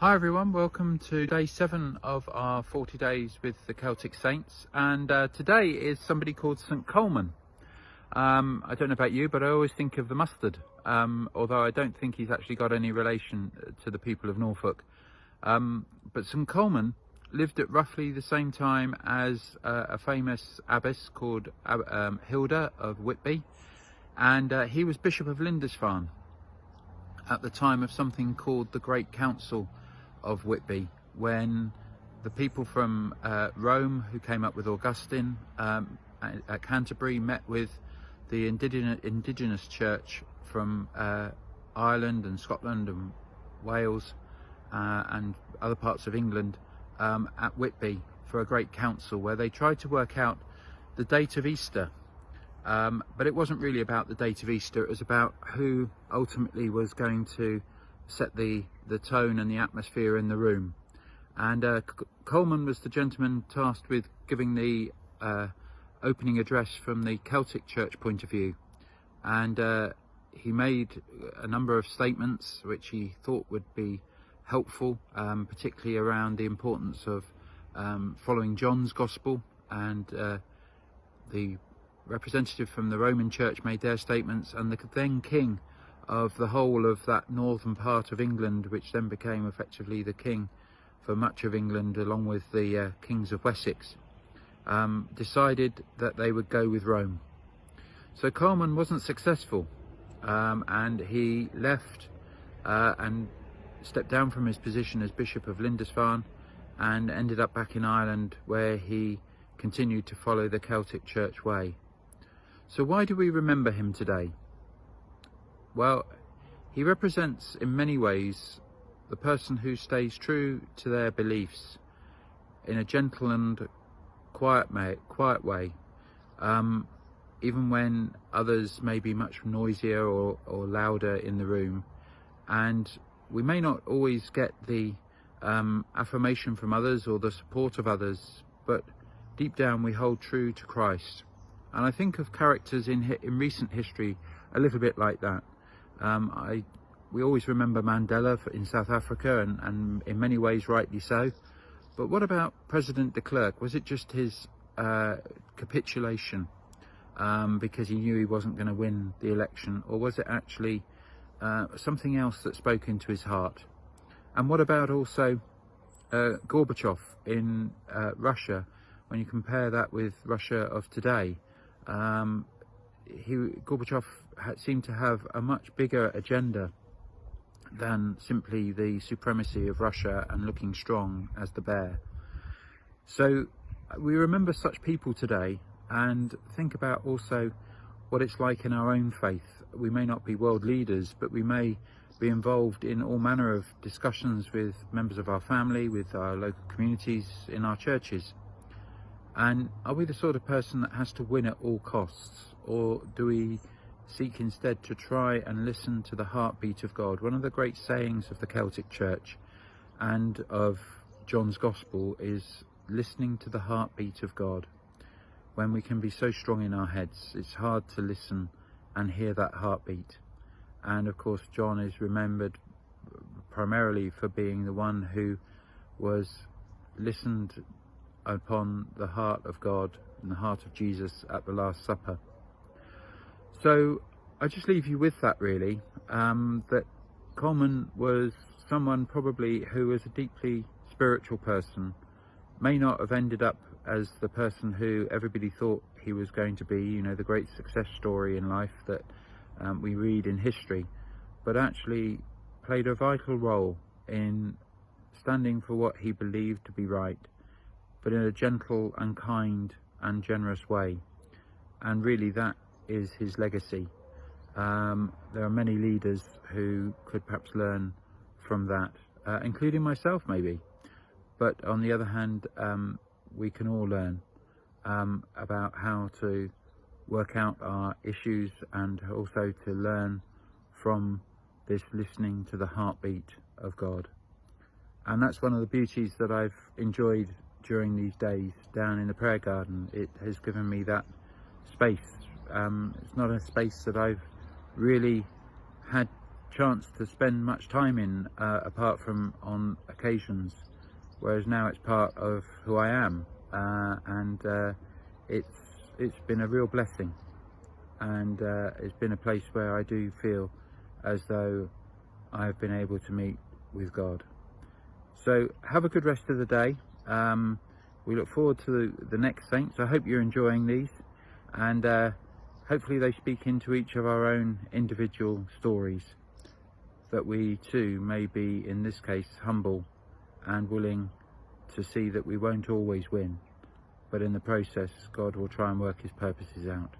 Hi everyone, welcome to day 7 of our 40 days with the Celtic Saints, and today is somebody called St Colman. I don't know about you, but I always think of the mustard, although I don't think he's actually got any relation to the people of Norfolk. But St Colman lived at roughly the same time as a famous abbess called Hilda of Whitby, and he was Bishop of Lindisfarne at the time of something called the Great Council of Whitby, when the people from Rome, who came up with Augustine at Canterbury, met with the indigenous church from Ireland and Scotland and Wales and other parts of England at Whitby for a great council where they tried to work out the date of Easter. But it wasn't really about the date of Easter, it was about who ultimately was going to set the tone and the atmosphere in the room. And Colman was the gentleman tasked with giving the opening address from the Celtic Church point of view. And he made a number of statements which he thought would be helpful, particularly around the importance of following John's Gospel, and the representative from the Roman Church made their statements, and the then king of the whole of that northern part of England, which then became effectively the king for much of England, along with the kings of Wessex, decided that they would go with Rome. So Colman wasn't successful, and he left and stepped down from his position as Bishop of Lindisfarne and ended up back in Ireland, where he continued to follow the Celtic Church way. So why do we remember him today? Well, he represents in many ways the person who stays true to their beliefs in a gentle and quiet way, even when others may be much noisier or louder in the room. And we may not always get the affirmation from others or the support of others, but deep down we hold true to Christ. And I think of characters in recent history a little bit like that. We always remember Mandela in South Africa, and in many ways rightly so. But what about President de Klerk? Was it just his capitulation because he knew he wasn't going to win the election? Or was it actually something else that spoke into his heart? And what about also Gorbachev in Russia? When you compare that with Russia of today, Gorbachev seemed to have a much bigger agenda than simply the supremacy of Russia and looking strong as the bear. So we remember such people today, and think about also what it's like in our own faith. We may not be world leaders, but we may be involved in all manner of discussions with members of our family, with our local communities, in our churches. And are we the sort of person that has to win at all costs, or do we seek instead to try and listen to the heartbeat of God? One of the great sayings of the Celtic Church and of John's Gospel is listening to the heartbeat of God. When we can be so strong in our heads, it's hard to listen and hear that heartbeat. And of course, John is remembered primarily for being the one who was listened upon the heart of God and the heart of Jesus at the Last Supper. So I just leave you with that, really, that Colman was someone probably who was a deeply spiritual person, may not have ended up as the person who everybody thought he was going to be, you know, the great success story in life that we read in history, but actually played a vital role in standing for what he believed to be right, but in a gentle and kind and generous way. And really that is his legacy. There are many leaders who could perhaps learn from that, including myself maybe. But on the other hand, we can all learn about how to work out our issues, and also to learn from this listening to the heartbeat of God. And that's one of the beauties that I've enjoyed during these days down in the prayer garden. It has given me that space. It's not a space that I've really had chance to spend much time in, apart from on occasions, whereas now it's part of who I am, and it's been a real blessing, and it's been a place where I do feel as though I've been able to meet with God. So have a good rest of the day. We look forward to the next Saints. I hope you're enjoying these, and hopefully they speak into each of our own individual stories, that we too may be, in this case, humble and willing to see that we won't always win, but in the process God will try and work his purposes out.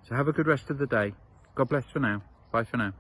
So have a good rest of the day. God bless for now. Bye for now.